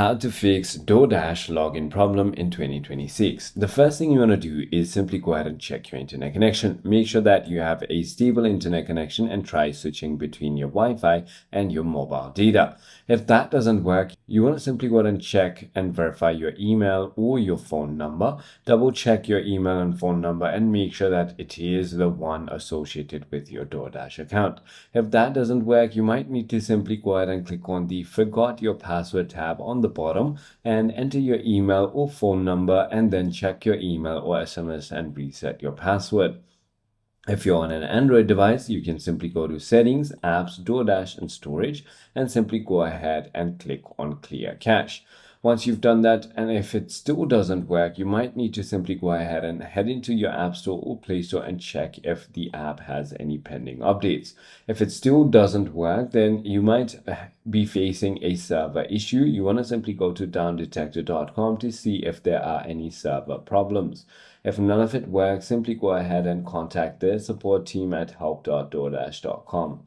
How to fix DoorDash login problem in 2026. The first thing you want to do is simply go ahead and check your internet connection. Make sure that you have a stable internet connection and try switching between your Wi-Fi and your mobile data. If that doesn't work, you want to simply go ahead and check and verify your email or your phone number. Double check your email and phone number and make sure that it is the one associated with your DoorDash account. If that doesn't work, you might need to simply go ahead and click on the Forgot Your Password tab on the bottom and enter your email or phone number and then check your email or SMS and reset your password. If you're on an Android device, you can simply go to Settings, Apps, DoorDash, and Storage, and simply go ahead and click on Clear Cache. Once you've done that, and if it still doesn't work, you might need to simply go ahead and head into your App Store or Play Store and check if the app has any pending updates. If it still doesn't work, then you might be facing a server issue. You want to simply go to downdetector.com to see if there are any server problems. If none of it works, simply go ahead and contact their support team at help.doordash.com.